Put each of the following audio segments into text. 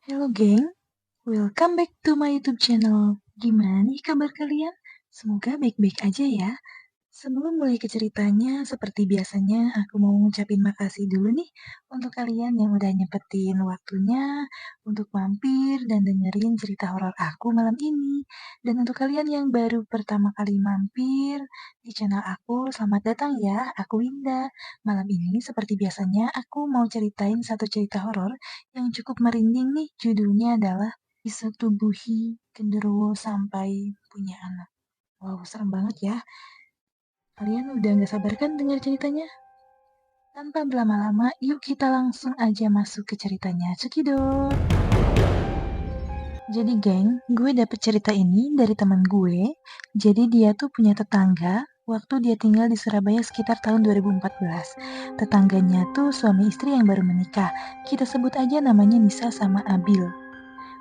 Halo geng, welcome back to my YouTube channel. Gimana nih kabar kalian? Semoga baik-baik aja ya. Sebelum mulai ke ceritanya, seperti biasanya aku mau ngucapin makasih dulu nih untuk kalian yang udah nyempetin waktunya untuk mampir dan dengerin cerita horor aku malam ini. Dan untuk kalian yang baru pertama kali mampir di channel aku, selamat datang ya, aku Winda. Malam ini seperti biasanya aku mau ceritain satu cerita horor yang cukup merinding nih. Judulnya adalah Disetubuhi Genderuwo Sampai Punya Anak. Wow, serem banget ya. Kalian udah gak sabar kan dengar ceritanya? Tanpa berlama-lama, yuk kita langsung aja masuk ke ceritanya. Cekidot! Jadi geng, gue dapet cerita ini dari teman gue. Jadi dia tuh punya tetangga waktu dia tinggal di Surabaya sekitar tahun 2014. Tetangganya tuh suami istri yang baru menikah. Kita sebut aja namanya Nisa sama Abil.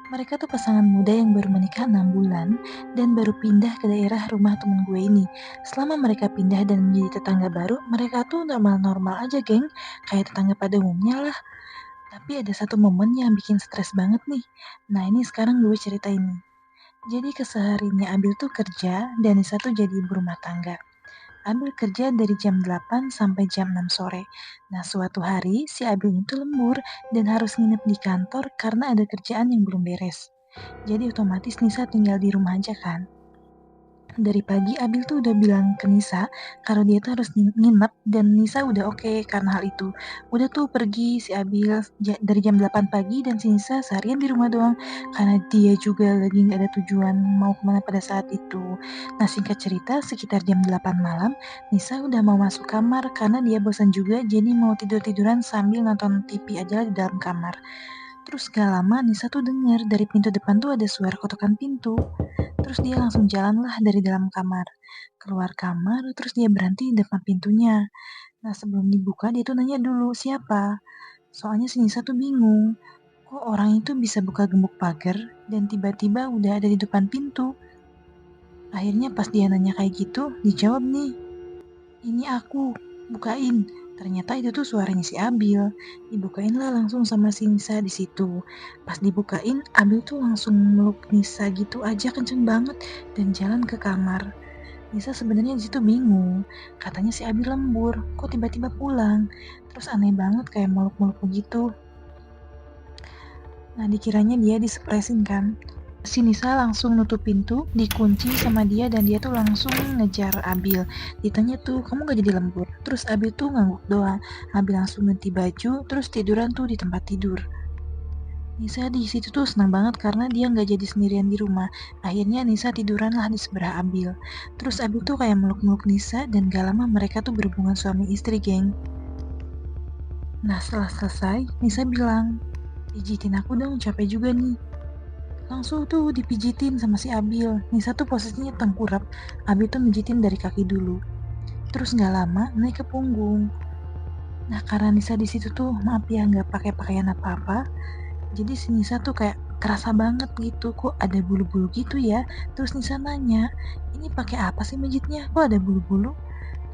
Mereka tuh pasangan muda yang baru menikah 6 bulan dan baru pindah ke daerah rumah temen gue ini. Selama mereka pindah dan menjadi tetangga baru, mereka tuh normal-normal aja geng, kayak tetangga pada umumnya lah. Tapi ada satu momen yang bikin stres banget nih. Nah ini sekarang gue cerita ini. Jadi kesehariannya Abil tuh kerja dan Nisa tuh jadi ibu rumah tangga. Abil kerja dari jam 8 sampai jam 6 sore. Nah, suatu hari si Abil itu lembur dan harus nginep di kantor karena ada kerjaan yang belum beres. Jadi otomatis Nisa tinggal di rumah aja kan. Dari pagi Abil tuh udah bilang ke Nisa kalau dia tuh harus nginep dan Nisa udah oke karena hal itu. Udah tuh pergi si Abil dari jam 8 pagi dan si Nisa seharian di rumah doang karena dia juga lagi gak ada tujuan mau kemana pada saat itu. Nah singkat cerita sekitar jam 8 malam Nisa udah mau masuk kamar karena dia bosan juga jadi mau tidur-tiduran sambil nonton TV aja di dalam kamar. Terus gak lama Nisa tuh denger dari pintu depan tuh ada suara kotokan pintu. Terus dia langsung jalan lah dari dalam kamar. Keluar kamar, terus dia berhenti di depan pintunya. Nah sebelum dibuka dia tuh nanya dulu siapa. Soalnya si Nisa tuh bingung. Kok orang itu bisa buka gembok pagar dan tiba-tiba udah ada di depan pintu. Akhirnya pas dia nanya kayak gitu, dijawab nih. Ini aku, bukain. Ternyata itu tuh suaranya si Abil. Dibukain lah langsung sama si Nisa di situ. Pas dibukain, Abil tuh langsung meluk Nisa gitu aja kenceng banget dan jalan ke kamar. Nisa sebenarnya di situ bingung. Katanya si Abil lembur, kok tiba-tiba pulang. Terus aneh banget kayak meluk-meluk begitu. Nah dikiranya dia disepresin kan. Si Nisa langsung nutup pintu, dikunci sama dia dan dia tuh langsung ngejar Abil. Ditanya tuh, kamu gak jadi lembur? Terus Abil tuh ngangguk doang. Abil langsung ganti baju, terus tiduran tuh di tempat tidur. Nisa di situ tuh senang banget karena dia nggak jadi sendirian di rumah. Akhirnya Nisa tiduran lah di sebelah Abil. Terus Abil tuh kayak meluk-meluk Nisa dan gak lama mereka tuh berhubungan suami istri geng. Nah setelah selesai, Nisa bilang, pijitin aku dong capek juga nih. Langsung tuh dipijitin sama si Abil. Nisa tuh posisinya tengkurap. Abil tuh mijitin dari kaki dulu. Terus nggak lama naik ke punggung. Nah karena Nisa di situ tuh maaf ya nggak pakai pakaian apa-apa. Jadi si Nisa tuh kayak kerasa banget gitu. Kok ada bulu-bulu gitu ya? Terus Nisa nanya, ini pakai apa sih mijitnya? Kok ada bulu-bulu?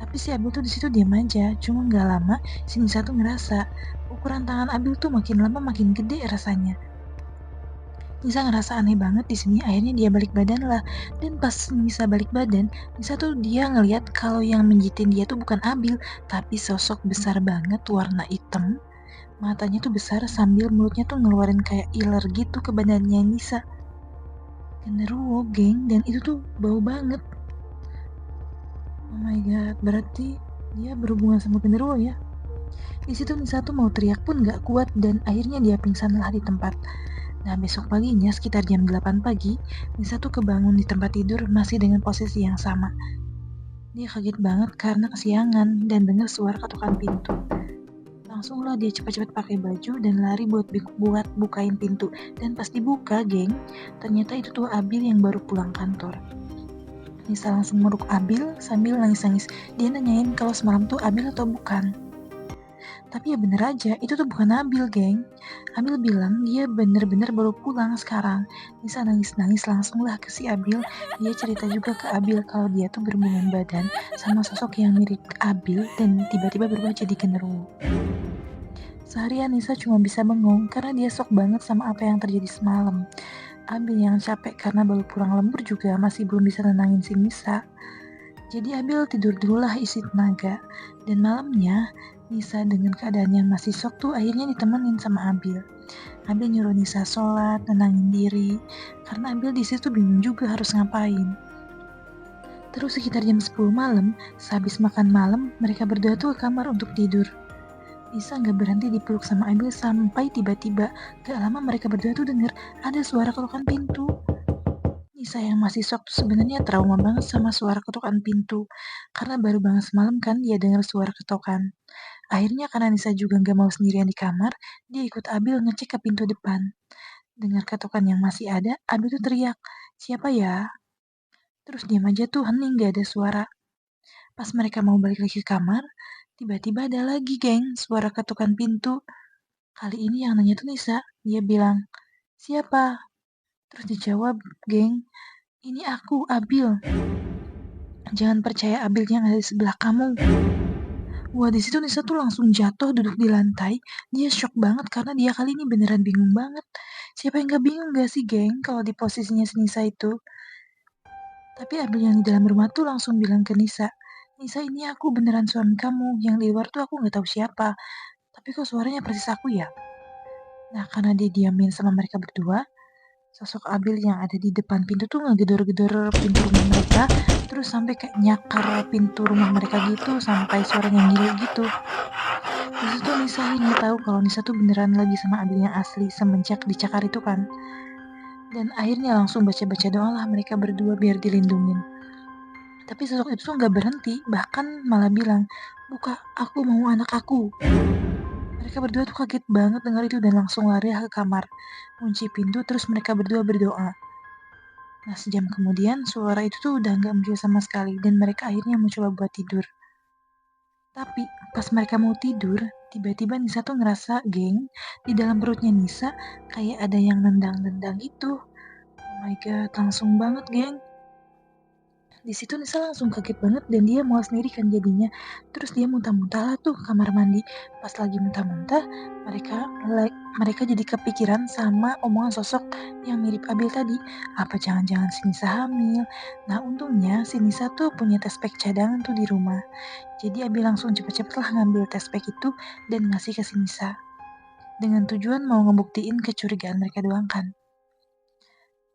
Tapi si Abil tuh di situ diam aja. Cuma nggak lama si Nisa tuh ngerasa ukuran tangan Abil tuh makin lama makin gede rasanya. Nisa ngerasa aneh banget di sini. Akhirnya dia balik badan lah. Dan pas Nisa balik badan, Nisa tuh dia ngeliat kalau yang menjitin dia tuh bukan Abil, tapi sosok besar banget warna hitam. Matanya tuh besar sambil mulutnya tuh ngeluarin kayak iler gitu ke badannya Nisa. Genderuwo geng, dan itu tuh bau banget. Oh my god, berarti dia berhubungan sama genderuwo ya. Di situ Nisa tuh mau teriak pun gak kuat dan akhirnya dia pingsan lah di tempat. Nah besok paginya sekitar jam 8 pagi, Nisa tuh kebangun di tempat tidur masih dengan posisi yang sama. Dia kaget banget karena kesiangan dan dengar suara ketukan pintu. Langsunglah dia cepat-cepat pakai baju dan lari buat bukain pintu. Dan pas dibuka geng, ternyata itu tuh Abil yang baru pulang kantor. Nisa langsung meluk Abil sambil nangis-nangis. Dia nanyain kalau semalam tuh Abil atau bukan. Tapi ya bener aja, itu tuh bukan Abil, geng. Abil bilang dia bener-bener baru pulang sekarang. Nisa nangis-nangis langsung lah ke si Abil. Dia cerita juga ke Abil kalau dia tuh berhubungan badan sama sosok yang mirip Abil dan tiba-tiba berubah jadi genderuwo. Seharian Nisa cuma bisa bengong karena dia shock banget sama apa yang terjadi semalam. Abil yang capek karena baru pulang lembur juga masih belum bisa nenangin si Nisa. Jadi Abil tidur dululah isi tenaga. Dan malamnya, Nisa dengan keadaan yang masih shock tuh akhirnya ditemenin sama Abil. Abil nyuruh Nisa sholat, nenangin diri, karena Abil di situ bingung juga harus ngapain. Terus sekitar jam 10 malam, sehabis makan malam, mereka berdua tuh ke kamar untuk tidur. Nisa nggak berhenti dipeluk sama Abil sampai tiba-tiba gak lama mereka berdua tuh denger ada suara ketukan pintu. Nisa yang masih shock tuh sebenarnya trauma banget sama suara ketukan pintu, karena baru banget semalam kan dia denger suara ketukan. Akhirnya karena Nisa juga nggak mau sendirian di kamar, dia ikut Abil ngecek ke pintu depan. Dengar ketukan yang masih ada, Abil tuh teriak, "Siapa ya?" Terus diam aja tuh hening gak ada suara. Pas mereka mau balik lagi ke kamar, tiba-tiba ada lagi geng suara ketukan pintu. Kali ini yang nanya tuh Nisa. Dia bilang, "Siapa?" Terus dijawab, "Geng, ini aku, Abil. Jangan percaya Abil yang ada di sebelah kamu." Wah, di situ Nisa tuh langsung jatuh duduk di lantai. Dia shock banget karena dia kali ini beneran bingung banget. Siapa yang gak bingung gak sih, geng, kalau di posisinya si Nisa itu? Tapi Abil yang di dalam rumah tuh langsung bilang ke Nisa, "Nisa, ini aku beneran suami kamu. Yang di luar tuh aku gak tahu siapa. Tapi kok suaranya persis aku ya?" Nah, karena dia diamin sama mereka berdua, sosok Abil yang ada di depan pintu tuh ngegedor-gedor pintu rumah mereka, terus sampai kayak nyakar pintu rumah mereka gitu, sampai suaranya ngilu gitu. Terus tuh Nisa akhirnya tahu kalau Nisa tuh beneran lagi sama Abil yang asli semenjak dicakar itu kan. Dan akhirnya langsung baca-baca doa lah mereka berdua biar dilindungin. Tapi sosok itu tuh gak berhenti, bahkan malah bilang, "Buka, aku mau anak aku." Mereka berdua tuh kaget banget dengar itu dan langsung lari ke kamar, kunci pintu, terus mereka berdua berdoa. Nah, sejam kemudian suara itu tuh udah gak muncul sama sekali dan mereka akhirnya mencoba buat tidur. Tapi pas mereka mau tidur, tiba-tiba Nisa tuh ngerasa, geng, di dalam perutnya Nisa kayak ada yang nendang-nendang gitu. Oh my god, langsung banget, geng. Di situ Nisa langsung kaget banget dan dia mual sendiri kan jadinya. Terus dia muntah-muntah lah tuh kamar mandi. Pas lagi muntah-muntah, mereka jadi kepikiran sama omongan sosok yang mirip Abil tadi. Apa jangan-jangan si Nisa hamil? Nah, untungnya si Nisa tuh punya test pack cadangan tuh di rumah. Jadi Abil langsung cepet-cepet lah ngambil test pack itu dan ngasih ke si Nisa. Dengan tujuan mau ngebuktiin kecurigaan mereka doang kan.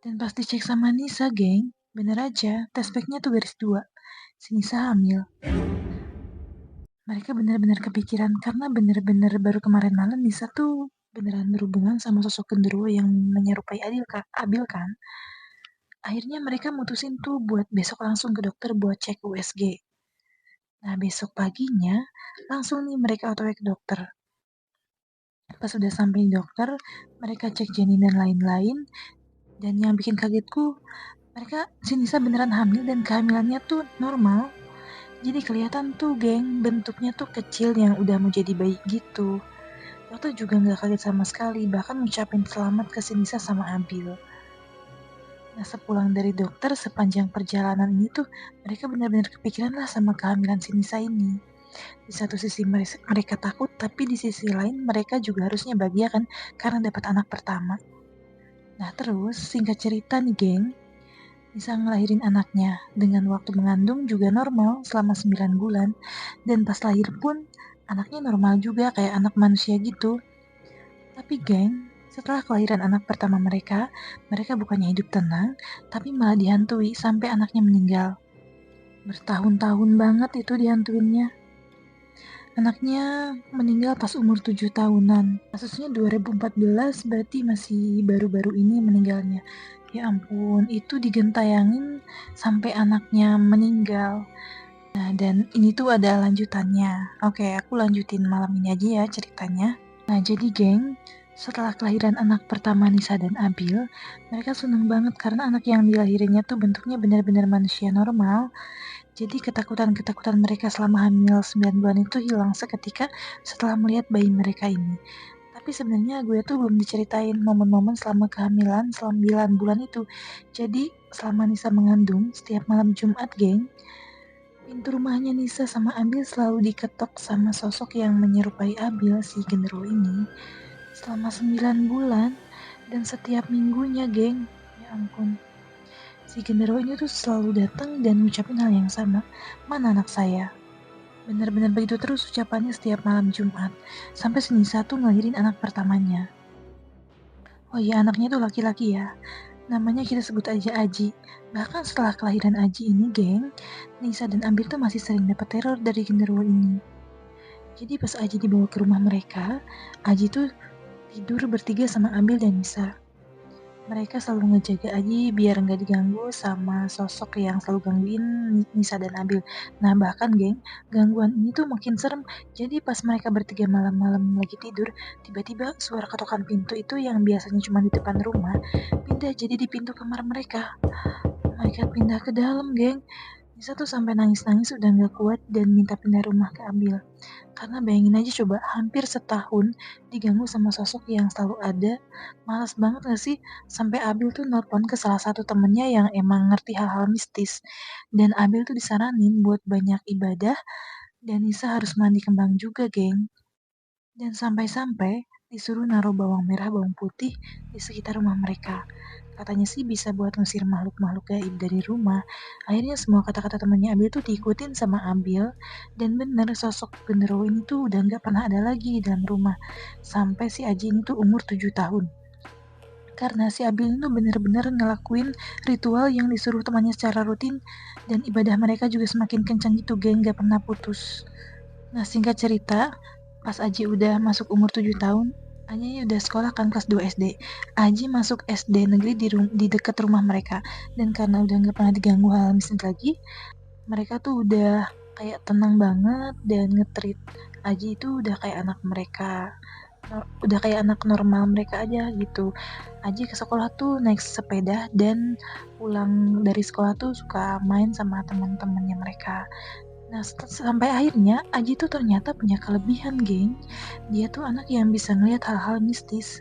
Dan pas dicek sama Nisa, geng, bener aja, test pack-nya tuh garis 2. Si Nisa hamil. Mereka bener-bener kepikiran karena bener-bener baru kemarin malam Nisa tuh beneran berhubungan sama sosok genderuwo yang menyerupai Abil kan. Akhirnya mereka mutusin tuh buat besok langsung ke dokter buat cek USG. Nah, besok paginya langsung nih mereka otw ke dokter. Pas udah sampai dokter, mereka cek janin dan lain-lain. Dan yang bikin kagetku, si Nisa beneran hamil dan kehamilannya tuh normal. Jadi kelihatan tuh geng, bentuknya tuh kecil yang udah mau jadi bayi gitu. Dokter juga gak kaget sama sekali, bahkan ngucapin selamat ke si Nisa sama Abil. Nah, sepulang dari dokter, sepanjang perjalanan ini tuh mereka benar-benar kepikiran lah sama kehamilan si Nisa ini. Di satu sisi mereka takut, tapi di sisi lain mereka juga harusnya bahagia kan karena dapat anak pertama. Nah, terus singkat cerita nih geng, Nisa ngelahirin anaknya dengan waktu mengandung juga normal selama 9 bulan, dan pas lahir pun anaknya normal juga kayak anak manusia gitu. Tapi geng, setelah kelahiran anak pertama mereka bukannya hidup tenang, tapi malah dihantui sampai anaknya meninggal. Bertahun-tahun banget itu dihantuinnya. Anaknya meninggal pas umur 7 tahunan. Kasusnya 2014, berarti masih baru-baru ini meninggalnya. Ya ampun, itu digentayangin sampai anaknya meninggal. Nah, dan ini tuh ada lanjutannya. Oke, aku lanjutin malam ini aja ya ceritanya. Nah, jadi geng, setelah kelahiran anak pertama Nisa dan Abil, mereka seneng banget karena anak yang dilahirinnya tuh bentuknya benar-benar manusia normal. Jadi ketakutan-ketakutan mereka selama hamil 9 bulan itu hilang seketika setelah melihat bayi mereka ini. Tapi sebenarnya gue tuh belum diceritain momen-momen selama kehamilan selama 9 bulan itu. Jadi selama Nisa mengandung, setiap malam Jumat, geng, Pintu rumahnya Nisa sama Abil selalu diketok sama sosok yang menyerupai Abil, si genderuwo ini, selama 9 bulan. Dan setiap minggunya, geng, ya ampun, si genderuwo ini tuh selalu datang dan ngucapin hal yang sama. Mana anak saya? Benar-benar begitu terus ucapannya setiap malam Jumat. Sampai si Nisa tuh ngelahirin anak pertamanya. Oh iya, anaknya tuh laki-laki ya. Namanya kita sebut aja Aji. Bahkan setelah kelahiran Aji ini, geng, Nisa dan Abil tuh masih sering dapat teror dari genderuwo ini. Jadi pas Aji dibawa ke rumah mereka, Aji tuh tidur bertiga sama Abil dan Nisa. Mereka selalu ngejaga Aji biar nggak diganggu sama sosok yang selalu gangguin Nisa dan Abil. Nah bahkan geng, gangguan ini tuh makin serem. Jadi pas mereka bertiga malam-malam lagi tidur, tiba-tiba suara ketokan pintu itu yang biasanya cuma di depan rumah, pindah jadi di pintu kamar mereka. Oh my god, pindah ke dalam geng. Nisa tuh sampai nangis-nangis udah nggak kuat dan minta pindah rumah ke Abil. Karena bayangin aja coba, hampir setahun diganggu sama sosok yang selalu ada. Malas banget gak sih? Sampai Abil tuh nelpon ke salah satu temennya yang emang ngerti hal-hal mistis. Dan Abil tuh disaranin buat banyak ibadah, dan Nisa harus mandi kembang juga, geng. Dan sampai-sampai disuruh naruh bawang merah, bawang putih di sekitar rumah mereka. Katanya sih bisa buat ngusir makhluk-makhluk gaib dari rumah. Akhirnya semua kata-kata temannya Abil tuh diikutin sama Abil. Dan bener, sosok genderuwo ini tuh udah gak pernah ada lagi di dalam rumah. Sampai si Aji ini tuh umur 7 tahun. Karena si Abil itu bener-bener ngelakuin ritual yang disuruh temannya secara rutin. Dan ibadah mereka juga semakin kencang gitu, geng, gak pernah putus. Nah, singkat cerita, pas Aji udah masuk umur 7 tahun, Aji udah sekolah kan kelas 2 SD. Aji masuk SD negeri di dekat rumah mereka. Dan karena udah gak pernah diganggu hal mistis lagi, mereka tuh udah kayak tenang banget dan nge-treat Aji itu udah kayak anak mereka. Udah kayak anak normal mereka aja gitu. Aji ke sekolah tuh naik sepeda dan pulang dari sekolah tuh suka main sama teman-temannya mereka. Nah, sampai akhirnya Aji tuh ternyata punya kelebihan, geng. Dia tuh anak yang bisa ngeliat hal-hal mistis.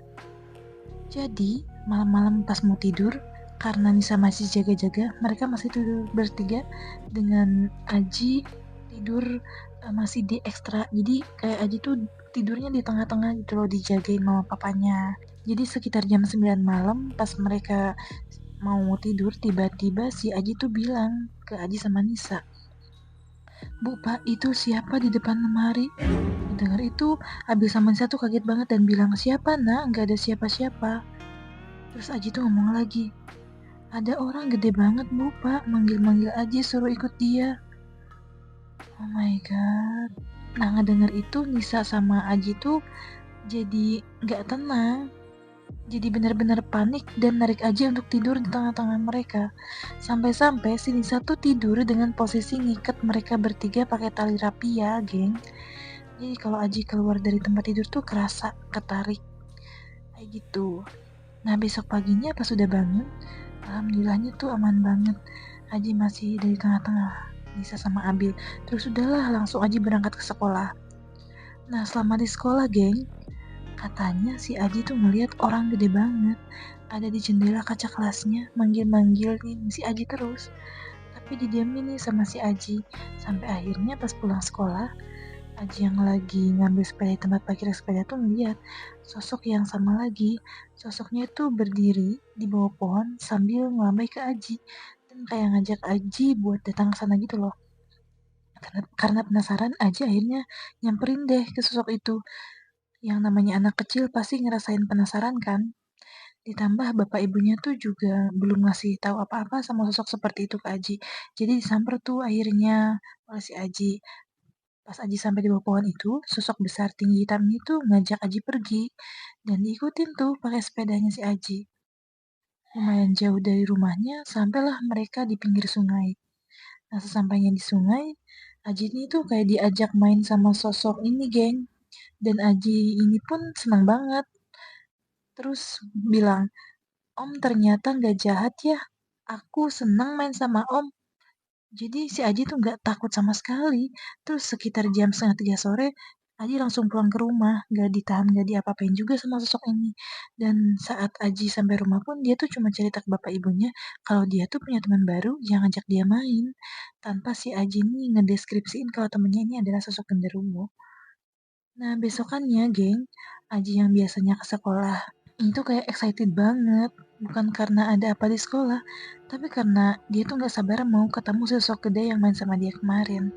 Jadi, malam-malam pas mau tidur, karena Nisa masih jaga-jaga, mereka masih tidur bertiga dengan Aji tidur masih di ekstra. Jadi kayak Aji tuh tidurnya di tengah-tengah gitu loh, dijagain mama papanya. Jadi sekitar jam 9 malam pas mereka mau tidur, tiba-tiba si Aji tuh bilang ke Aji sama Nisa, "Bu, Pak, itu siapa di depan lemari?" Dengar itu, Abil sama Nisa tuh kaget banget dan bilang, "Siapa, Nak? Nggak ada siapa-siapa." Terus Aji tuh ngomong lagi, "Ada orang gede banget, Bu, Pak. Manggil-manggil Aji suruh ikut dia." Oh my god. Nah, ngedenger itu Nisa sama Aji tuh jadi nggak tenang. Jadi benar-benar panik dan narik Aji untuk tidur di tengah-tengah mereka. Sampai-sampai si Nisa tuh tidur dengan posisi ngikat mereka bertiga pakai tali rapia, geng. Jadi kalau Aji keluar dari tempat tidur tuh kerasa ketarik. Kayak gitu. Nah, besok paginya pas udah bangun, alhamdulillahnya tuh aman banget. Aji masih dari tengah-tengah Nisa sama Abil. Terus udahlah langsung Aji berangkat ke sekolah. Nah, selama di sekolah, geng, katanya si Aji tuh ngeliat orang gede banget ada di jendela kaca kelasnya, manggil-manggilin si Aji terus. Tapi didiamin nih sama si Aji. Sampai akhirnya pas pulang sekolah, Aji yang lagi ngambil sepeda di tempat parkir sepeda tuh ngeliat sosok yang sama lagi. Sosoknya tuh berdiri di bawah pohon sambil ngelambai ke Aji. Dan kayak ngajak Aji buat datang ke sana gitu loh. Karena penasaran, Aji akhirnya nyamperin deh ke sosok itu. Yang namanya anak kecil pasti ngerasain penasaran kan? Ditambah bapak ibunya tuh juga belum ngasih tahu apa-apa sama sosok seperti itu ke Aji. Jadi disamper tuh akhirnya oleh si Aji. Pas Aji sampai di bawah pohon itu, sosok besar tinggi hitam itu ngajak Aji pergi. Dan diikutin tuh pakai sepedanya si Aji. Lumayan jauh dari rumahnya, sampailah mereka di pinggir sungai. Nah, sesampainya di sungai, Aji ini tuh kayak diajak main sama sosok ini, geng. Dan Aji ini pun senang banget. Terus bilang, "Om ternyata nggak jahat ya. Aku senang main sama Om." Jadi si Aji tuh nggak takut sama sekali. Terus sekitar jam 2:30 sore, Aji langsung pulang ke rumah, gak ditahan, gak diapa-apain juga sama sosok ini. Dan saat Aji sampai rumah pun dia tuh cuma cerita ke bapak ibunya kalau dia tuh punya teman baru yang ngajak dia main. Tanpa si Aji ini ngedeskripsiin kalau temennya ini adalah sosok genderuwo. Nah besokannya geng, Aji yang biasanya ke sekolah itu kayak excited banget. Bukan karena ada apa di sekolah, tapi karena dia tuh gak sabar mau ketemu sosok gede yang main sama dia kemarin.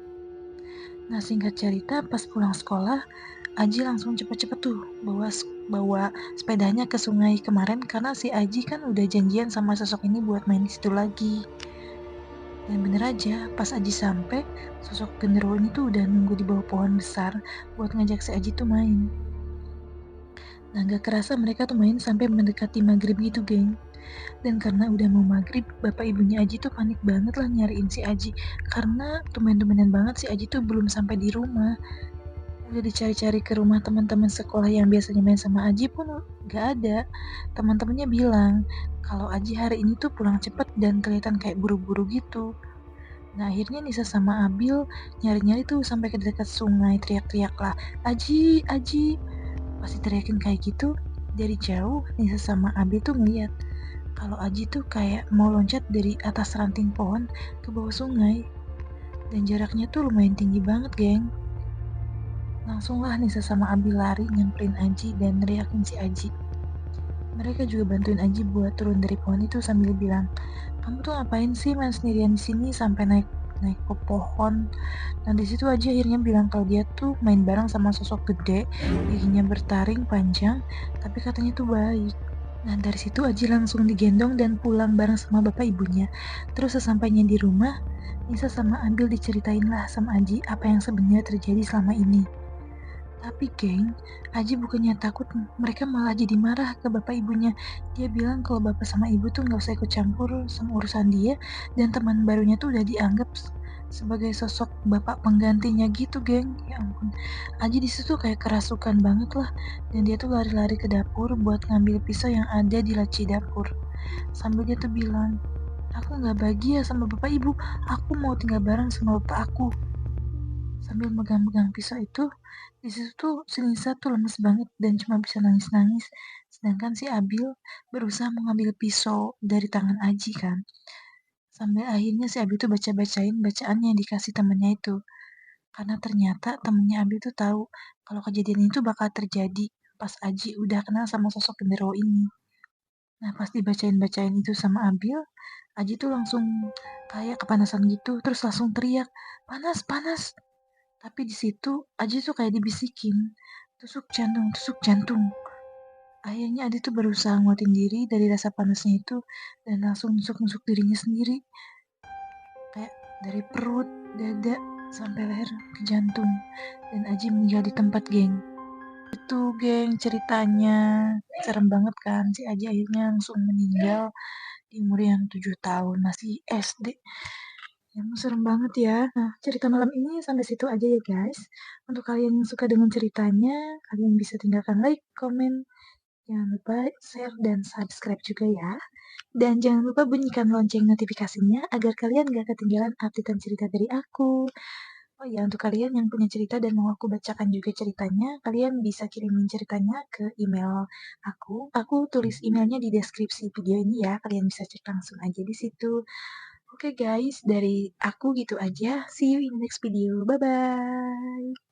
Nah singkat cerita pas pulang sekolah, Aji langsung cepet-cepet tuh bawa sepedanya ke sungai kemarin karena si Aji kan udah janjian sama sosok ini buat main di situ lagi. Dan bener aja, pas Aji sampai, sosok genderuwo ini tuh udah nunggu di bawah pohon besar buat ngajak si Aji tuh main. Nah gak kerasa mereka tuh main sampai mendekati maghrib gitu geng. Dan karena udah mau maghrib, bapak ibunya Aji tuh panik banget lah nyariin si Aji. Karena tumben-tumbenan banget si Aji tuh belum sampai di rumah. Udah dicari-cari ke rumah teman-teman sekolah yang biasanya main sama Aji pun gak ada. Teman-temannya bilang kalau Aji hari ini tuh pulang cepet dan kelihatan kayak buru-buru gitu. Nah akhirnya Nisa sama Abil nyari-nyari tuh sampai ke dekat sungai, teriak-teriak lah, Aji, Aji. Pasti teriakin kayak gitu, dari jauh Nisa sama Abil tuh ngeliat kalau Aji tuh kayak mau loncat dari atas ranting pohon ke bawah sungai. Dan jaraknya tuh lumayan tinggi banget geng. Langsunglah Nisa sama Abi lari nyamperin Aji dan neriakin si Aji. Mereka juga bantuin Aji buat turun dari pohon itu sambil bilang, kamu tuh ngapain sih main sendirian di sini sampai naik ke pohon. Nah di situ Aji akhirnya bilang kalau dia tuh main bareng sama sosok gede, giginya bertaring panjang, tapi katanya tuh baik. Nah dari situ Aji langsung digendong dan pulang bareng sama bapak ibunya. Terus sesampainya di rumah, Nisa sama Abil diceritain lah sama Aji apa yang sebenarnya terjadi selama ini. Tapi geng, Aji bukannya takut, mereka malah jadi marah ke bapak ibunya. Dia bilang kalau bapak sama ibu tuh gak usah ikut campur sama urusan dia, dan teman barunya tuh udah dianggap sebagai sosok bapak penggantinya gitu geng. Ya ampun, Aji disitu kayak kerasukan banget lah, dan dia tuh lari-lari ke dapur buat ngambil pisau yang ada di laci dapur. Sambil dia tuh bilang, aku gak bahagia sama bapak ibu, aku mau tinggal bareng sama bapak aku. Sambil megang-megang pisau itu, di situ tuh si Nisa tuh lemes banget dan cuma bisa nangis-nangis. Sedangkan si Abil berusaha mengambil pisau dari tangan Aji kan. Sampai akhirnya si Abil tuh baca-bacain bacaan yang dikasih temennya itu. Karena ternyata temennya Abil tuh tahu kalau kejadian itu bakal terjadi pas Aji udah kenal sama sosok genderuwo ini. Nah pas dibacain-bacain itu sama Abil, Aji tuh langsung kayak kepanasan gitu, terus langsung teriak, panas, panas. Tapi di situ Aji tuh kayak dibisikin, tusuk jantung, tusuk jantung. Akhirnya Adi tuh berusaha nguatin diri dari rasa panasnya itu dan langsung nusuk-nusuk dirinya sendiri. Kayak dari perut, dada, sampai leher ke jantung. Dan Aji meninggal di tempat geng. Itu geng ceritanya. Serem banget kan, si Aji akhirnya langsung meninggal di umur yang 7 tahun, masih SD. Ya, serem banget ya. Nah, cerita malam ini sampai situ aja ya guys. Untuk kalian yang suka dengan ceritanya, kalian bisa tinggalkan like, komen, jangan lupa share dan subscribe juga ya. Dan jangan lupa bunyikan lonceng notifikasinya agar kalian gak ketinggalan updatean cerita dari aku. Oh ya, untuk kalian yang punya cerita dan mau aku bacakan juga ceritanya, kalian bisa kirimin ceritanya ke email aku. Aku tulis emailnya di deskripsi video ini ya, kalian bisa cek langsung aja di situ. Oke guys, dari aku gitu aja. See you in the next video. Bye-bye.